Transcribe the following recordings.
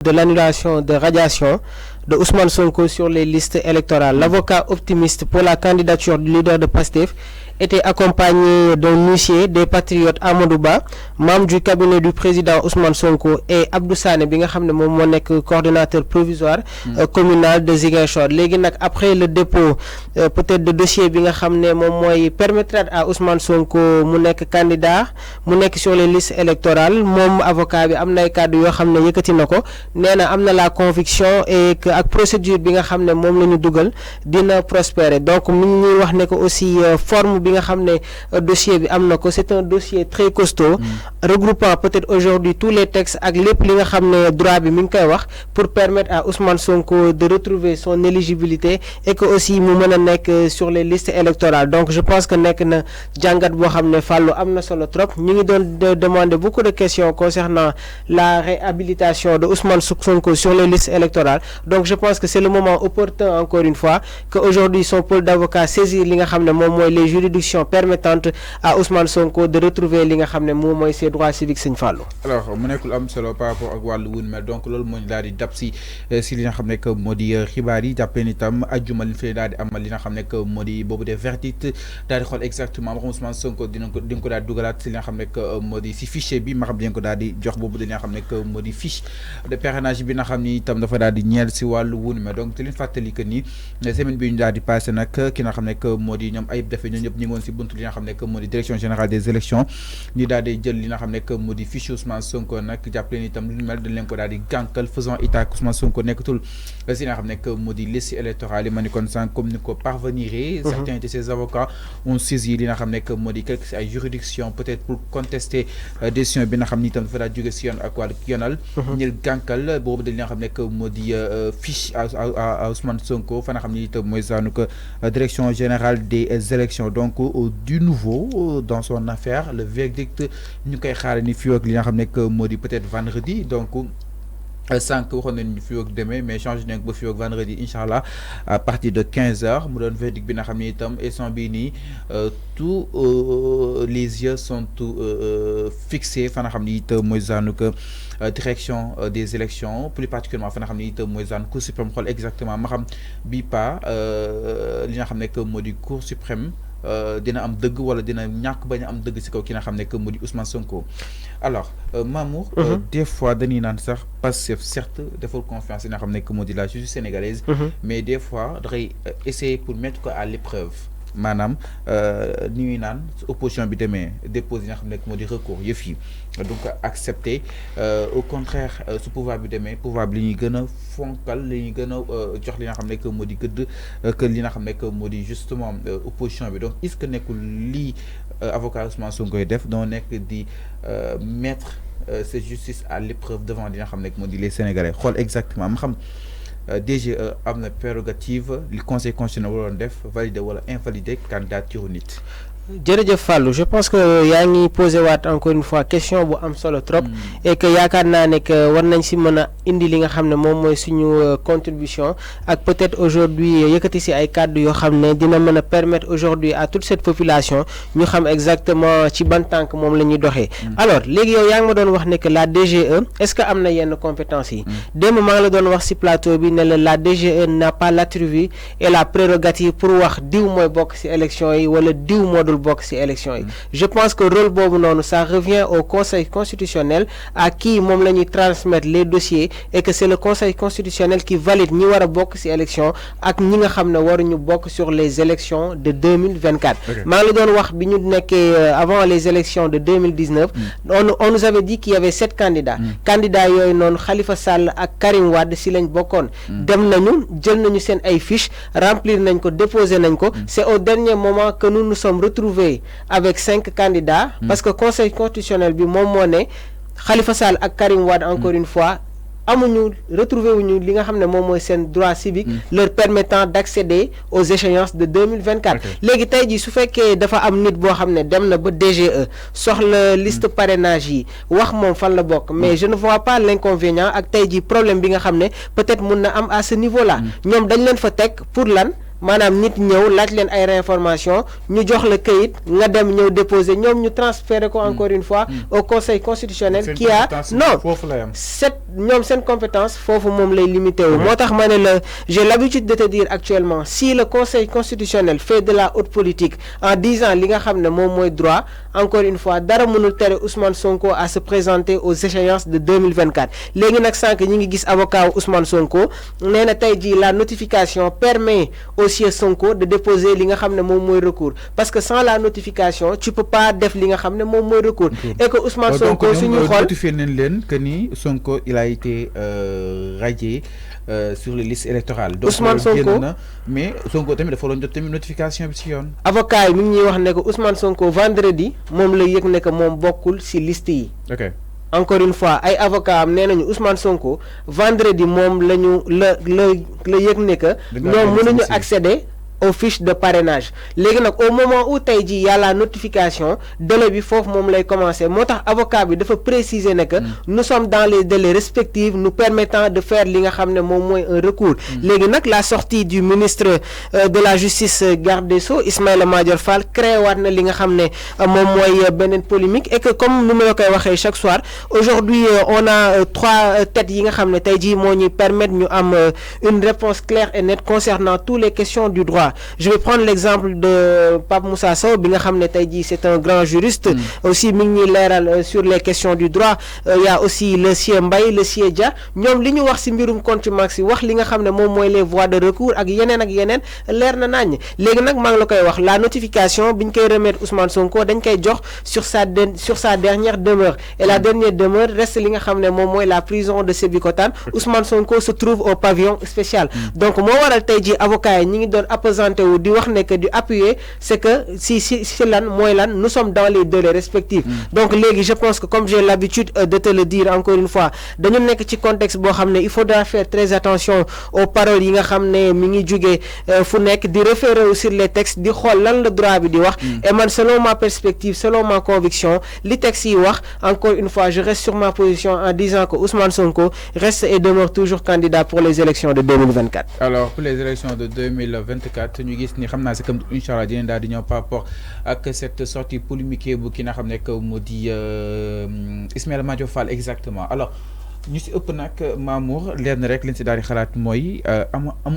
de l'annulation de radiation de Ousmane Sonko sur les listes électorales. L'avocat optimiste pour la candidature du leader de PASTEF était accompagné d'un huissier des patriotes Amadou Ba, membre du cabinet du président Ousmane Sonko, et Abdou Sané bi nga xamné mom mo nek coordinateur provisoire communal de Ziguinchor. Légui nak après le dépôt peut-être de dossier bi nga xamné mom moy permettre à Ousmane Sonko mu nek candidat, mu nek sur les listes électorales, mom avocat bi amna ay cadre yo xamné yëkëti nako, néna amna la conviction et que ak procédure bi nga xamné mom lañu duggal dina prospérer. Donc mi ngi wax né ko aussi forme bi nga xamné dossier bi amna ko, c'est un dossier très costaud regroupant peut-être aujourd'hui tous les textes ak lépp li nga xamné droit bi mi ngi koy wax pour permettre à Ousmane Sonko de retrouver son éligibilité et que aussi mu mëna nek sur les listes électorales. Donc je pense que nek na jangat bo xamné fallu amna solo trop. Ñi ngi don demander beaucoup de questions concernant la réhabilitation de Ousmane Sonko sur les listes électorales. Donc je pense que c'est le moment opportun encore une fois que aujourd'hui son pôle d'avocat saisir li nga xamné mom moy les juridictions permettantes à Ousmane Sonko de retrouver li nga xamné mom moy ses droits civiques Seigne Fallou. Alors mu nekul am solo par rapport ak walu wun mais donc lolu moñ daal di dab si li nga xamné que modi xibaar yi jappé ni tam aljuma li fi daal di amal li nga xamné que modi bobu des verdicts daal di xol exactement Ousmane Sonko dina ko daal dugalat li nga xamné que modi si fichier bi ma xam dina ko daal di jox bobu li nga xamné que modi fiche de parrainage bi nga xamni tam dafa daal di ñeel si walu wun mais donc te leen fatali que ni semaine bi ñu daal di passé nak ki nga xamné que modi ñom ayib defé ñoo ñep ñi ngon si buntu li nga xamné que modi direction générale des élections ni daal di jël li nga xamné que modi fiche Ousmane Sonko nak jappelé ni tam lu mel dañ leen ko daal di gankal faisant état que Ousmane Sonko nekkatul si nga xamné que modi liste électorale yi manikon sans comme ni ko parvenir certains de ses avocats ont saisi li nga xamné que modi quelques ay juridictions peut-être pour contester décision bi nga xamni tam dafa daal jóge si yoon ak wàllu yoonal ñil gankal bobu dañ nga xamné que modi fiche à Ousmane Sonko fa nga xamni tam moy sanu que direction générale des élections. Donc du nouveau dans son affaire, le verdict ñu koy xaar ni fi ak li nga xamné que modi peut-être vendredi. Donc sànq waxoon nañu fii ak demain mais change nañ ba fii ak vendredi inchallah à partir de 15h mu doon verdict bi nga xam ne itam instant bii nii tous les yeux sont fixés fa nga xam ne itam mooy zaanu que direction des élections plus particulièrement fa nga xam ne itam mooy zaanu cour suprême xool exactement ma xam bii pas li nga xam ne que moo di cour suprême dina am deug wala dina ñak bañ am deug ci kaw ki nga xamné que modi Ousmane Sonko. Alors Mamour des fois dañuy naan sax Pastef certes defal confiance nga xamné que modi la justice sénégalaise mais des fois dafay essayer pour mettre ko à l'épreuve manam ni ñuy naan opposition bi demee déposer nga xamné que modi recours yëf yi donc accepter au contraire ce pouvoir bi demee pouvoir bi li ñuy gën a fonkal li ñuy gën a jox li nga xamné que modi gëdd que li nga xamné que modi justement opposition bi. Donc est-ce que nekkul lii avocat Ousmane Sonko def doo nekk di mettre cette justice à l'épreuve devant li nga xamné que modi les Sénégalais xool exactement ma xam DGE am na prérogative li conseil constitutionnel waroon def valider wala invalider candidature nit. Jërëjëf Fallou, je pense que yaa ngi posé waat encore une fois question bu am solo trop et que yaakaar naa ne que war nañ si mën a indi li nga xam ne moom mooy suñu contribution ak peut-être aujourd'hui yëkkati si ay kàddu yoo xam ne dina mën a permettre aujourd'hui à toute cette population ñu xam exactement ci ban tànk moom la ñuy doxee. Alors léegi yow yaa ngi ma doon wax ne que la DGE est-ce que am na yenn compétences yi démb maa ngi la doon wax si plateau bi ne la DGE n'a pas l'attribut et la prérogative pour wax diw mooy bokk si élection yi wala diw moo dul bokk ci élection yi. Je pense que rôle bobu noonu ça revient au Conseil constitutionnel à qui mom lañuy transmettre les dossiers et que c'est le Conseil constitutionnel qui valide ñi wara bokk ci élection ak ñi nga xamné waruñu bokk sur les élections de 2024. maa ngi doon wax bi ñu nekkee avant les élections de 2019 on nous avait dit qu'il y avait 7 candidats. Candidats yooyu noonu Khalifa Sall ak Karim Wade ci lañ bokkoon. Dem nañu jël nañu seen ay fiches remplir nañ ko déposer nañ ko. C'est au dernier moment que nous nous sommes retrouvés avec 5 candidats parce que Conseil constitutionnel bi mom mo né Khalifa Sall ak Karim Wade encore une fois amuñu retrouver wuñu li nga xamné mom moy sen droit civique leur permettant d'accéder aux échéances de 2024. Légui tay ji su fekkee dafa am nit bo xamné dem na ba DGE soxla liste parrainage yi wax mom fan la bok mais je ne vois pas l'inconvénient ak tay ji problème bi nga xamné peut-être mun na am à ce niveau là ñom dañ leen fa tek pour lan maanaam nit ñëw laaj leen ay réinformation ñu jox la këyit nga dem ñëw déposer ñoom ñu transférer ko encore une fois au conseil constitutionnel qui a non ñoom seen compétence foofu moom lay limité wu moo tax ma ne la j'ai l'habitude de te dire actuellement si le conseil constitutionnel fait de la haute politique en disant li nga xam ne moom mooy droit encore une fois dara mënul tere Ousmane Sonko à se présenter aux échéances de 2024 léegi nag sànq ñi ngi gis avocat Ousmane Sonko nee na tey jii la notification permet aussi Sonko de déposer li nga xam ne moom mooy recours parce que sans la notification tu peux pas def li nga xam ne moom mooy recours et que Ousmane Sonko suñu xool notifié nañ leen que ni Sonko il a été radié sur les listes électorales donc Ousmane Sonko mais Sonko tamit dafa doon jot tamit notification bi ci yoon avocat yi mi ngi ñuy wax ne que Ousmane Sonko vendredi moom la yëg ne que moom bokkul ci liste yi ok encore une fois ay avocat am nee nañu Ousmane Sonko vendredi moom la yëg ne que ñoom mënuñu accéder aux fiches de parrainage léegi nag au moment où tey jii y a la notification délai bi foofu moom lay commencer moo tax avocat bi dafa préciser ne que nous sommes dans les délais respectifs nous permettant de faire li nga xam ne moom mooy un recours léegi nag la sortie du ministre de la justice garde des Sceaux Ismaïla Madior Fall créé waat na li nga xam ne moom mooy beneen polémique et que comme nu ma la koy waxee chaque soir aujourd'hui on a 3 têtes yi nga xam ne tey jii moo ñuy permettre ñu am une réponse claire et nette concernant toutes les questions du droit je vais prendre l'exemple de Pape Moussa Sow bi nga xam ne tey jii c'est un grand juriste aussi mi ngi ñuy leeral sur les questions du droit il y a aussi le sieur Mbaye le sieur Dia ñoom li ñu wax ci mbirum contumace yi wax li nga xam ne moom mooy les voies de recours ak yeneen leer na nañ léegi nag maa ngi la koy wax la notification bi ñu koy remettre Ousmane Sonko dañ koy jox sur sa dernière demeure et la dernière demeure reste li nga xam ne moom mooy la prison de Sébikotane Ousmane Sonko se trouve au pavillon spécial donc moo waral tey jii avocat yi ñi ngi doon wu di wax ne que du appuyer c'est que si lan mooy lan nous sommes dans les délais respectifs donc léegi je pense que comme j'ai l'habitude de te le dire encore une fois dañu nekk ci contexte boo xam ne il faudra faire très attention aux paroles yi nga xam ne mi ngi jugee fu nekk di référer sur les textes di xool lan la droit bi di wax et man selon ma perspective selon ma conviction li texte yi wax encore une fois je reste sur ma position en disant que Ousmane Sonko reste et demeure toujours candidat pour les élections de 2024 alors pour les élections de 2024 ñu gis ni xam naa c'est comme inchallah dinañ daal di ñëw par rapport ak cette sortie polémique bu ki nga xam ne que moo di Ismaïla Madior Fall exactement alors ñu si ëpp nag Mamour leer na rek liñ si daal di xalaat mooy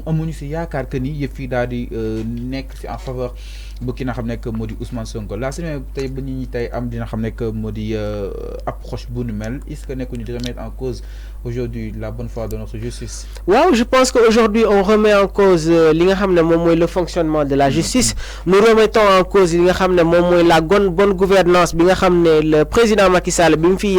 amuñu si yaakaar que ni yëf yi daal di nekk si en faveur bu ki nga xam ne que moo di Ousmane Sonko la semaine tey ba nit ñi tey am dina xam ne que moo di approche bu nu mel est-ce que nekkuñu di remettre en cause aujourd'hui la bonne foi de notre justice. waaw je pense qu'aujourd'hui on remet en cause li nga xam ne moom mooy le fonctionnement de la justice nous remettons en cause li nga xam ne moom mooy la bonne gouvernance bi nga xam ne le président Macky Sall bi mu fi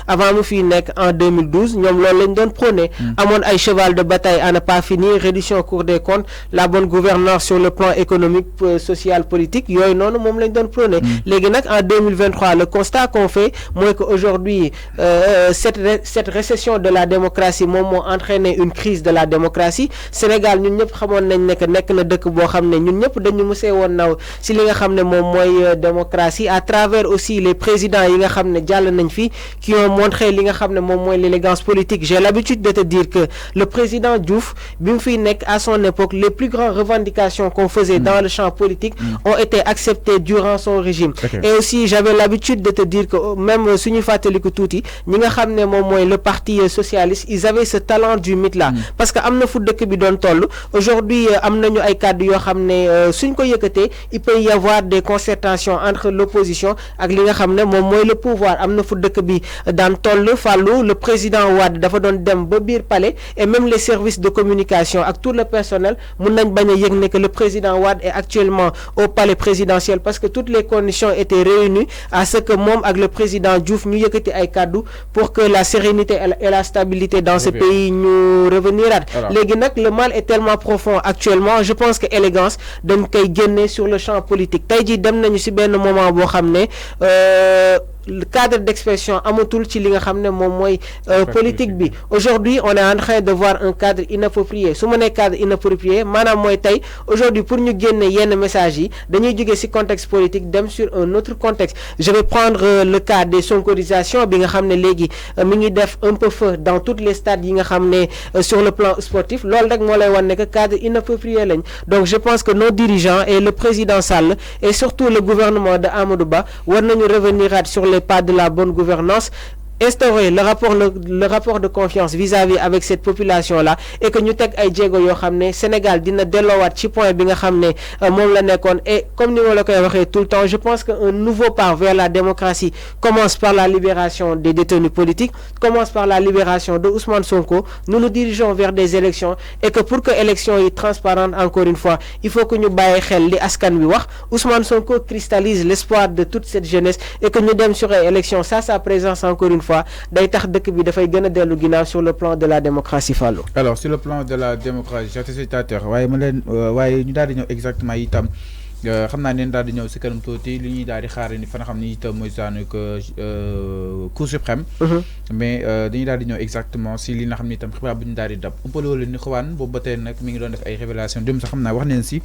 avant mu fi nekk en 2012 ñoom loolu lañ doon prôné amoon ay cheval de bataille à ne pas finir reddition au cours des comptes la bonne gouvernance sur le plan économique social politique yooyu noonu moom lañ doon prôné léegi nag en 2023 le constat qu'on fait mooy que aujourd'hui cette récession de la démocratie moom moo entraîné une crise de la démocratie Sénégal ñun ñëpp xamoon nañ ne que nekk na dëkk boo xam ne ñun ñëpp dañu musee woon naw si li nga xam ne moom mooy démocratie à travers aussi les présidents yi nga xam ne jàll nañ fi qui ont montré li nga xam ne moom mooy l'élégance politique j'ai l'habitude de te dire que le président Diouf bi mu fiy nekk à son époque les plus grandes revendications qu'on faisait dans le champ politique ont été acceptées durant son régime et aussi j'avais l'habitude de te dire que même suñu fàttaliku tuuti ñi nga xam ne moom mooy le parti socialiste ils avaient ce talent du mythe là parce que am na fu dëkk bi doon toll aujourd'hui am nañu ay kàddu yoo xam ne suñ ko yëkkatee il peut y avoir des concertations entre l'opposition ak li nga xam ne moom mooy le pouvoir am na fu dëkk bi daan toll fàllu le président Wade dafa doon dem ba biir palais et même les services de communication ak tout le personnel mun nañ bañ a yëg ne que le président Wade est actuellement au palais présidentiel parce que toutes les conditions étaient réunies à ce que moom ak le président Diouf ñu yëkkati ay kàddu pour que la sérénité et la stabilité dans ce pays ñu reveniraat léegi nag le mal est tellement profond actuellement je pense que élégance dañ koy génne sur le champ politique tey jii dem nañu ci benn moment boo xam ne le cadre d'expression amatul ci li nga xam ne moom mooy politique bi. Aujourd'hui on est en train de voir un cadre inapproprié su ma nee cadre inapproprié maanaam mooy tey aujourd'hui pour ñu génne yenn messages yi dañuy jóge ci contexte politique dem sur un autre contexte. Je vais prendre le cas des sonkorisations bi nga xam ne léegi mi ngi def un peu feu dans toutes les stades yi nga xam ne sur le plan sportif loolu rek moo lay wan ne que cadre inapproprié lañ. Donc je pense que nos dirigeants et le président Sall et surtout le gouvernement de Amadou Ba war nañu revenir sur les pas de la bonne gouvernance, instaurer le rapport de confiance vis-à-vis avec cette population-là et que ñu teg ay jéego yoo xam ne Sénégal dina delloowaat ci point bi nga xam ne moom la nekkoon. Et comme ni ma la koy waxee tout le temps, je pense qu'un nouveau pas vers la démocratie commence par la libération des détenus politiques, commence par la libération de Ousmane Sonko. Nous nous dirigeons vers des élections et que pour que élections yi transparentes encore une fois, il faut que ñu bàyyi xel li askan wi wax. Ousmane Sonko cristallise l'espoir de toute cette jeunesse et que ñu dem sur ay élections. Ça, sa présence encore une fois day tax dëkk bi dafay gën a dellu ginnaaw sur le plan de la démocratie Fallou. Alors sur le plan de la démocratie j'attestateur waaye ma leen waaye ñu daal di ñëw exactement itam xam naa ne daal di ñëw si kanam tuuti li ñuy daal di xaar ni fa nga xam ni itam mooy daanaka Cour suprême. Mais dañuy daal di ñëw exactement si li nga xam ni itam xibaar bu ñu daal di dab. un peu loolu ni xawaan boobu ba tey nag mi ngi doon def ay révélation dem sax xam naa wax neen si.